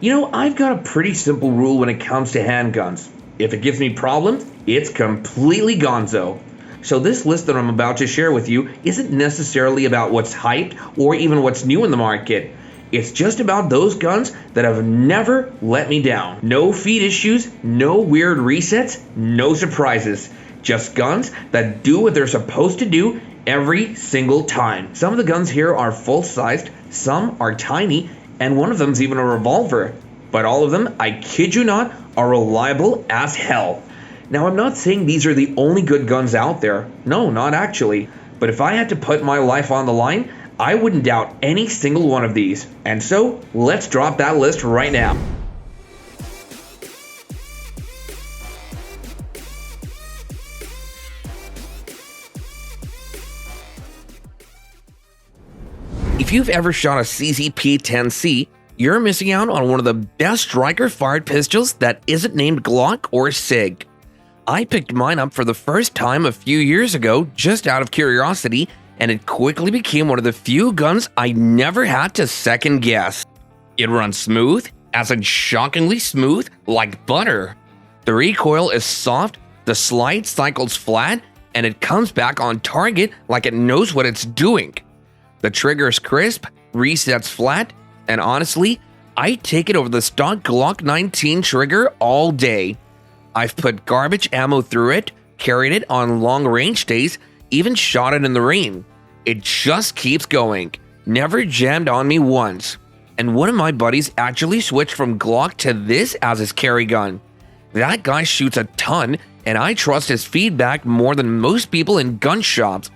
I've got a pretty simple rule when it comes to handguns. If it gives me problems, it's completely gonzo. So this list that I'm about to share with you isn't necessarily about what's hyped or even what's new in the market. It's just about those guns that have never let me down. No feed issues, no weird resets, no surprises. Just guns that do what they're supposed to do every single time. Some of the guns here are full-sized, some are tiny, and one of them's even a revolver. But all of them, I kid you not, are reliable as hell. Now, I'm not saying these are the only good guns out there. No, not actually. But if I had to put my life on the line, I wouldn't doubt any single one of these. And so, let's drop that list right now. If you've ever shot a CZP-10C, you're missing out on one of the best striker-fired pistols that isn't named Glock or SIG. I picked mine up for the first time a few years ago just out of curiosity, and it quickly became one of the few guns I never had to second guess. It runs smooth, as in shockingly smooth, like butter. The recoil is soft, the slide cycles flat, and it comes back on target like it knows what it's doing. The trigger is crisp, resets flat, and honestly, I take it over the stock Glock 19 trigger all day. I've put garbage ammo through it, carried it on long range days, even shot it in the rain. It just keeps going. Never jammed on me once. And one of my buddies actually switched from Glock to this as his carry gun. That guy shoots a ton, and I trust his feedback more than most people in gun shops.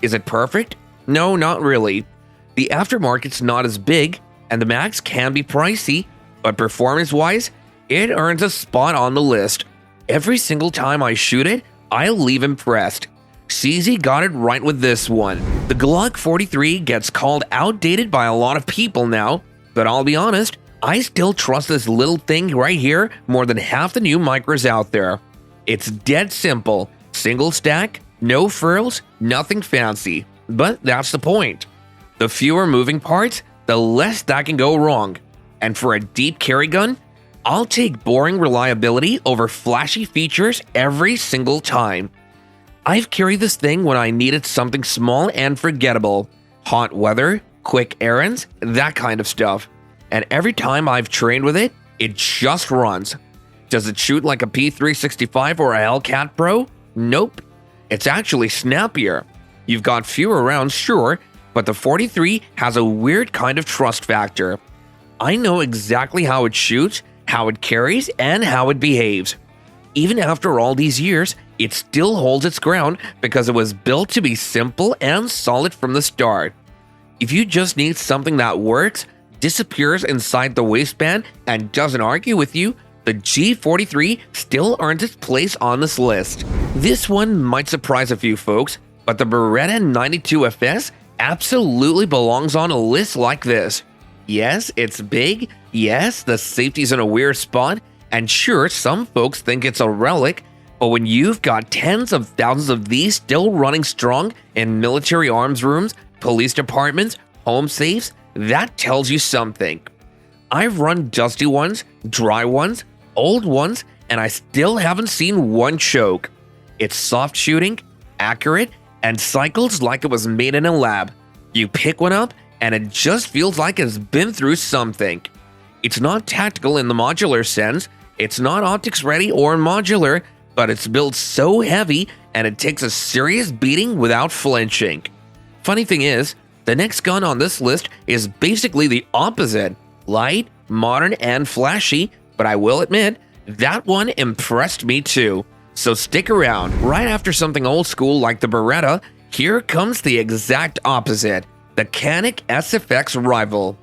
Is it perfect? No, not really. The aftermarket's not as big, and the mags can be pricey, but performance-wise, it earns a spot on the list. Every single time I shoot it, I'll leave impressed. CZ got it right with this one. The Glock 43 gets called outdated by a lot of people now, but I'll be honest, I still trust this little thing right here more than half the new micros out there. It's dead simple. Single stack, no frills, nothing fancy. But that's the point. The fewer moving parts, the less that can go wrong. And for a deep carry gun, I'll take boring reliability over flashy features every single time. I've carried this thing when I needed something small and forgettable. Hot weather, quick errands, that kind of stuff. And every time I've trained with it, it just runs. Does it shoot like a P365 or a Hellcat Pro? Nope. It's actually snappier. You've got fewer rounds, sure, but the 43 has a weird kind of trust factor. I know exactly how it shoots, how it carries, and how it behaves. Even after all these years, it still holds its ground because it was built to be simple and solid from the start. If you just need something that works, disappears inside the waistband, and doesn't argue with you, the G43 still earns its place on this list. This one might surprise a few folks, but the Beretta 92FS absolutely belongs on a list like this. Yes, it's big, yes, the safety's in a weird spot, and sure, some folks think it's a relic, but when you've got tens of thousands of these still running strong in military arms rooms, police departments, home safes, that tells you something. I've run dusty ones, dry ones, old ones, and I still haven't seen one choke. It's soft shooting, accurate, and cycles like it was made in a lab. You pick one up, and it just feels like it's been through something. It's not tactical in the modular sense, it's not optics ready or modular, but it's built so heavy and it takes a serious beating without flinching. Funny thing is, the next gun on this list is basically the opposite. Light, modern, and flashy, but I will admit, that one impressed me too. So stick around. Right after something old school like the Beretta, here comes the exact opposite, the Canic SFX Rival.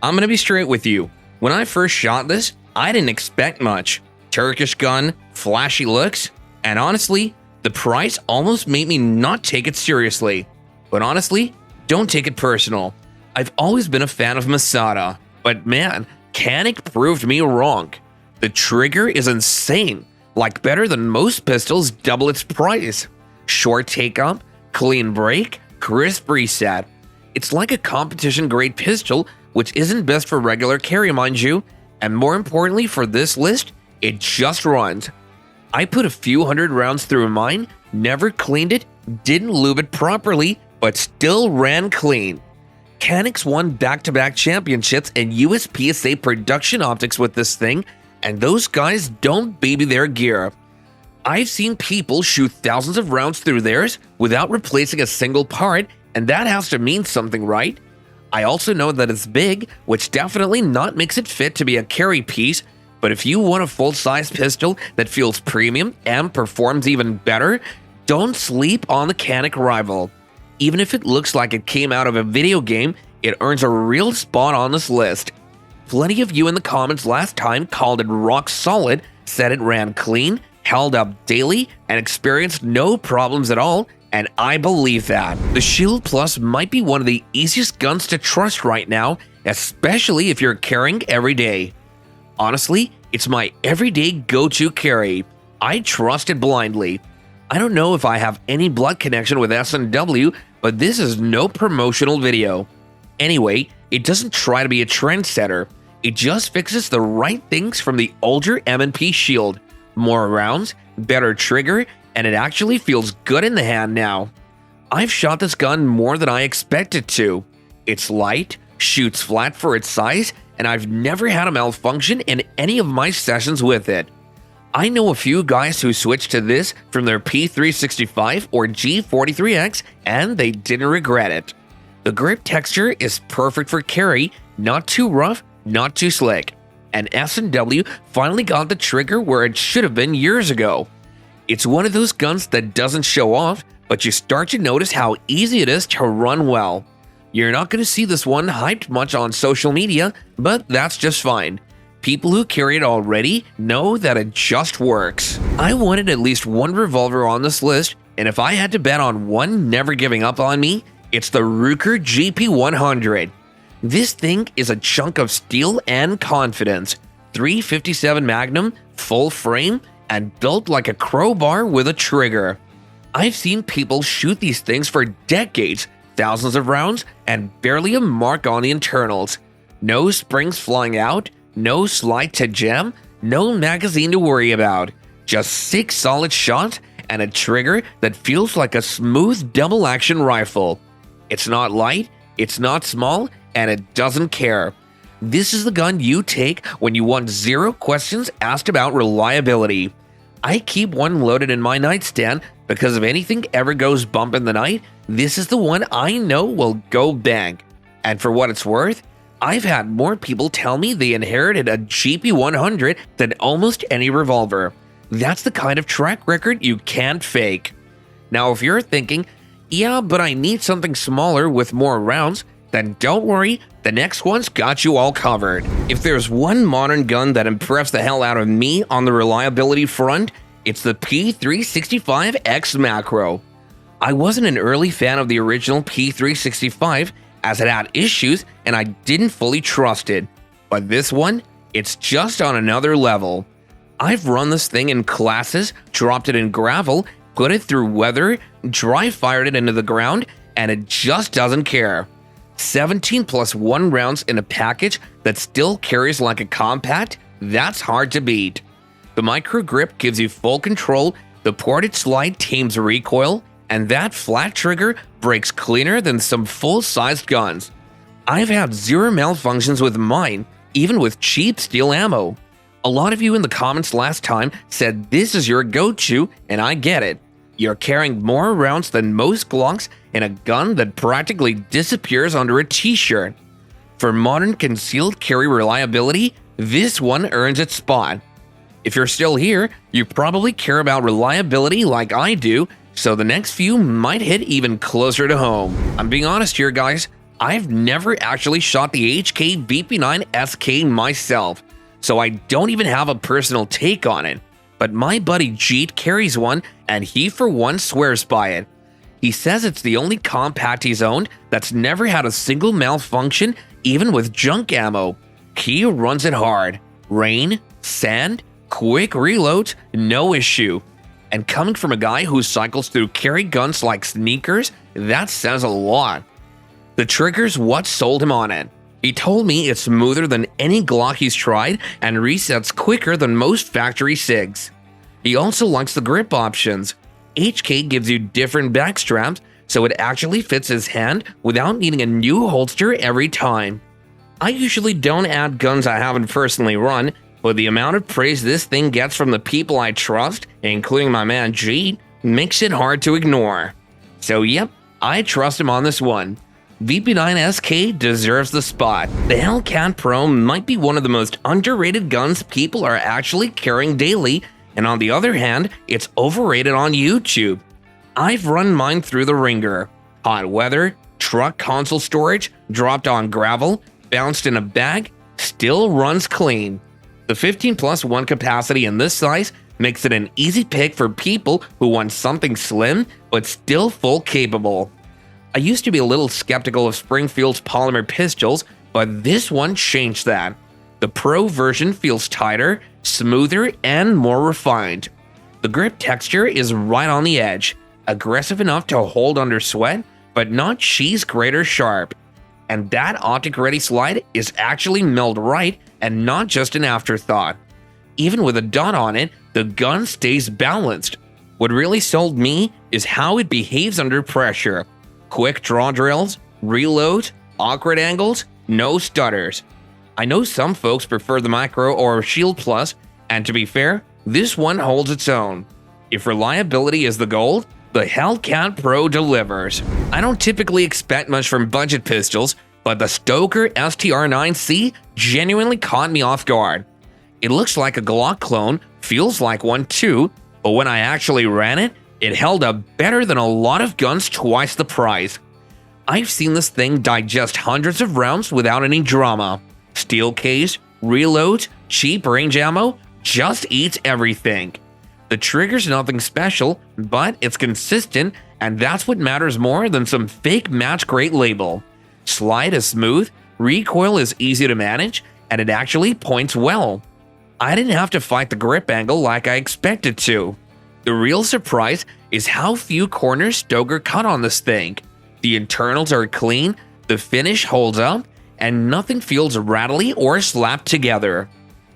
I'm gonna be straight with you. When I first shot this, I didn't expect much. Turkish gun, flashy looks, and honestly, the price almost made me not take it seriously. But honestly, don't take it personal. I've always been a fan of Masada, but man, Canic proved me wrong. The trigger is insane, like better than most pistols double its price. Short take-up, clean break, crisp reset. It's like a competition-grade pistol, which isn't best for regular carry, mind you, And more importantly for this list, it just runs. I put a few hundred rounds through mine, never cleaned it, didn't lube it properly, but still ran clean. Canic won back-to-back championships in USPSA production optics with this thing, and those guys don't baby their gear. I've seen people shoot thousands of rounds through theirs without replacing a single part, and that has to mean something, right? I also know that it's big, which definitely not makes it fit to be a carry piece, but if you want a full-size pistol that feels premium and performs even better, don't sleep on the Canic Rival. Even if it looks like it came out of a video game, it earns a real spot on this list. Plenty of you in the comments last time called it rock solid, said it ran clean, held up daily, and experienced no problems at all, and I believe that. The Shield Plus might be one of the easiest guns to trust right now, especially if you're carrying every day. Honestly, it's my everyday go-to carry. I trust it blindly. I don't know if I have any blood connection with S&W, but this is no promotional video. Anyway, it doesn't try to be a trendsetter. It just fixes the right things from the older M&P Shield. More rounds, better trigger, and it actually feels good in the hand now. I've shot this gun more than I expected to. It's light, shoots flat for its size, and I've never had a malfunction in any of my sessions with it. I know a few guys who switched to this from their P365 or G43X, and they didn't regret it. The grip texture is perfect for carry, not too rough, not too slick. And S&W finally got the trigger where it should have been years ago. It's one of those guns that doesn't show off, but you start to notice how easy it is to run well. You're not going to see this one hyped much on social media, but that's just fine. People who carry it already know that it just works. I wanted at least one revolver on this list, and if I had to bet on one never giving up on me, it's the Ruger GP100. This thing is a chunk of steel and confidence. 357 Magnum, full frame, and built like a crowbar with a trigger. I've seen people shoot these things for decades, thousands of rounds, and barely a mark on the internals. No springs flying out, no slide to jam, no magazine to worry about. Just 6 solid shots and a trigger that feels like a smooth double-action rifle. It's not light, it's not small, and it doesn't care. This is the gun you take when you want zero questions asked about reliability. I keep one loaded in my nightstand because if anything ever goes bump in the night, this is the one I know will go bang. And for what it's worth, I've had more people tell me they inherited a GP100 than almost any revolver. That's the kind of track record you can't fake. Now if you're thinking, yeah, but I need something smaller with more rounds, then don't worry, the next one's got you all covered. If there's one modern gun that impressed the hell out of me on the reliability front, it's the P365X Macro. I wasn't an early fan of the original P365 as it had issues and I didn't fully trust it. But this one, it's just on another level. I've run this thing in classes, dropped it in gravel, put it through weather, dry fired it into the ground, and it just doesn't care. 17 plus 1 rounds in a package that still carries like a compact, that's hard to beat. The micro grip gives you full control, the ported slide tames recoil, and that flat trigger breaks cleaner than some full-sized guns. I've had zero malfunctions with mine, even with cheap steel ammo. A lot of you in the comments last time said this is your go-to, and I get it. You're carrying more rounds than most Glocks in a gun that practically disappears under a t-shirt. For modern concealed carry reliability, this one earns its spot. If you're still here, you probably care about reliability like I do, so the next few might hit even closer to home. I'm being honest here, guys. I've never actually shot the HK VP9 SK myself, so I don't even have a personal take on it. But my buddy Jeet carries one, and he for one swears by it. He says it's the only compact he's owned that's never had a single malfunction, even with junk ammo. He runs it hard. Rain, sand, quick reloads, no issue. And coming from a guy who cycles through carry guns like sneakers, that says a lot. The trigger's what sold him on it. He told me it's smoother than any Glock he's tried and resets quicker than most factory SIGs. He also likes the grip options. HK gives you different back straps, so it actually fits his hand without needing a new holster every time. I usually don't add guns I haven't personally run, but the amount of praise this thing gets from the people I trust, including my man G, makes it hard to ignore. So yep, I trust him on this one. VP9SK deserves the spot. The Hellcat Pro might be one of the most underrated guns people are actually carrying daily, and on the other hand, it's overrated on YouTube. I've run mine through the ringer. Hot weather, truck console storage, dropped on gravel, bounced in a bag, still runs clean. The 15+1 capacity in this size makes it an easy pick for people who want something slim but still full capable. I used to be a little skeptical of Springfield's polymer pistols, but this one changed that. The Pro version feels tighter, smoother, and more refined. The grip texture is right on the edge, aggressive enough to hold under sweat, but not cheese grater sharp. And that optic-ready slide is actually milled right and not just an afterthought. Even with a dot on it, the gun stays balanced. What really sold me is how it behaves under pressure. Quick draw drills, reloads, awkward angles, no stutters. I know some folks prefer the Micro or Shield Plus, and to be fair, this one holds its own. If reliability is the goal, the Hellcat Pro delivers. I don't typically expect much from budget pistols, but the Stoker STR9C genuinely caught me off guard. It looks like a Glock clone, feels like one too, but when I actually ran it, it held up better than a lot of guns twice the price. I've seen this thing digest hundreds of rounds without any drama. Steel case, reloads, cheap range ammo, just eats everything. The trigger's nothing special, but it's consistent, and that's what matters more than some fake match grade label. Slide is smooth, recoil is easy to manage, and it actually points well. I didn't have to fight the grip angle like I expected to. The real surprise is how few corners Stoker cut on this thing. The internals are clean, the finish holds up, and nothing feels rattly or slapped together.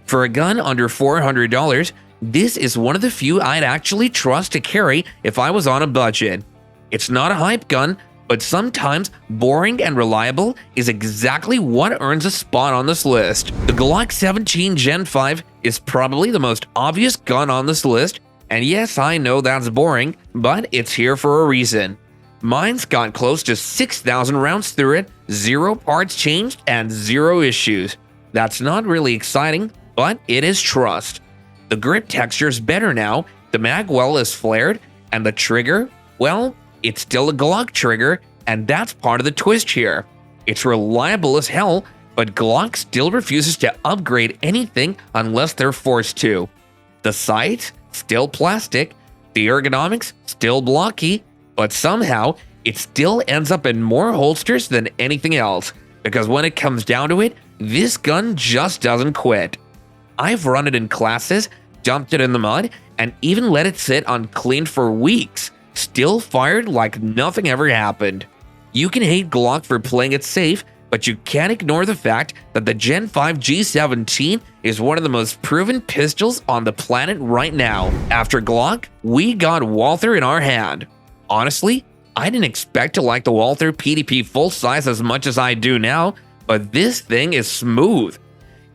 For a gun under $400, this is one of the few I'd actually trust to carry if I was on a budget. It's not a hype gun, but sometimes boring and reliable is exactly what earns a spot on this list. The Glock 17 Gen 5 is probably the most obvious gun on this list, and yes, I know that's boring, but it's here for a reason. Mine's got close to 6,000 rounds through it, 0 parts changed, and 0 issues. That's not really exciting, but it is trust. The grip texture's better now, the mag well is flared, and the trigger, well, it's still a Glock trigger, and that's part of the twist here. It's reliable as hell, but Glock still refuses to upgrade anything unless they're forced to. The sights, still plastic, the ergonomics, still blocky, but somehow it still ends up in more holsters than anything else, because when it comes down to it, this gun just doesn't quit. I've run it in classes, dumped it in the mud, and even let it sit uncleaned for weeks, still fired like nothing ever happened. You can hate Glock for playing it safe, but you can't ignore the fact that the Gen 5 G17 is one of the most proven pistols on the planet right now. After Glock, we got Walther in our hand. Honestly, I didn't expect to like the Walther PDP full size as much as I do now, but this thing is smooth.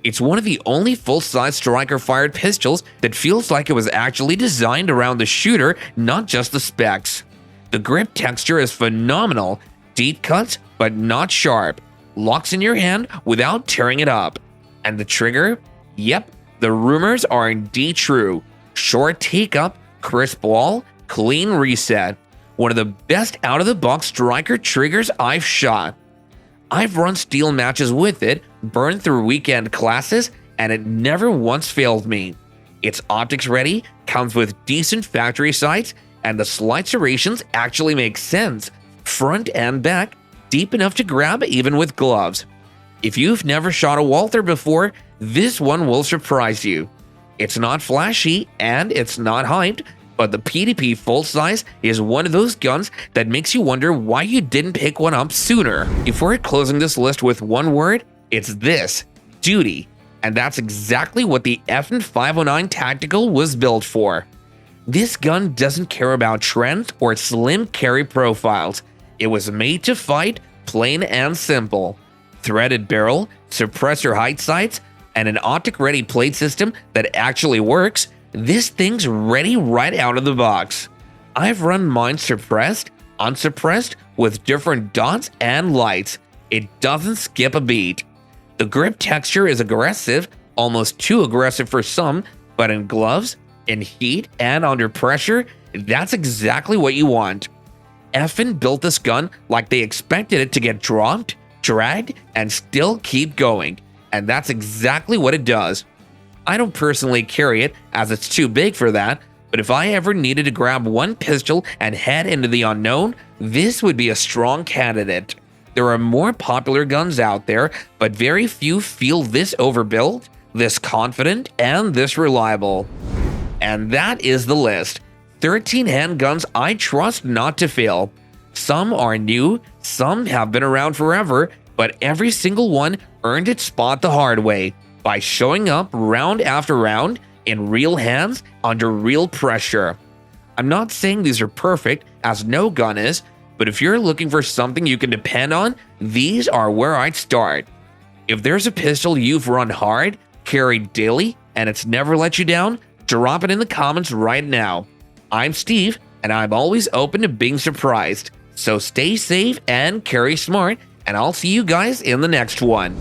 It's one of the only full-size striker-fired pistols that feels like it was actually designed around the shooter, not just the specs. The grip texture is phenomenal, deep cuts but not sharp, locks in your hand without tearing it up. And the trigger? Yep, the rumors are indeed true. Short take-up, crisp wall, clean reset. One of the best out-of-the-box striker triggers I've shot. I've run steel matches with it, burned through weekend classes, and it never once failed me. It's optics ready, comes with decent factory sights, and the slide serrations actually make sense, front and back, deep enough to grab even with gloves. If you've never shot a Walther before, this one will surprise you. It's not flashy and it's not hyped, but the PDP full size is one of those guns that makes you wonder why you didn't pick one up sooner. Before closing this list with one word, It's this, duty. And that's exactly what the FN 509 Tactical was built for. This gun doesn't care about trends or slim carry profiles. It was made to fight, plain and simple. Threaded barrel, suppressor height sights, and an optic-ready plate system that actually works. This thing's ready right out of the box. I've run mine suppressed, unsuppressed, with different dots and lights. It doesn't skip a beat. The grip texture is aggressive, almost too aggressive for some, but in gloves, in heat, and under pressure, that's exactly what you want. FN built this gun like they expected it to get dropped, dragged, and still keep going, and that's exactly what it does. I don't personally carry it as it's too big for that, but if I ever needed to grab one pistol and head into the unknown, this would be a strong candidate. There are more popular guns out there, but very few feel this overbuilt, this confident, and this reliable. And that is the list. 13 handguns I trust not to fail. Some are new, some have been around forever, but every single one earned its spot the hard way by showing up round after round in real hands under real pressure. I'm not saying these are perfect, as no gun is, but if you're looking for something you can depend on, these are where I'd start. If there's a pistol you've run hard, carried daily, and it's never let you down, drop it in the comments right now. I'm Steve, and I'm always open to being surprised. So stay safe and carry smart, and I'll see you guys in the next one.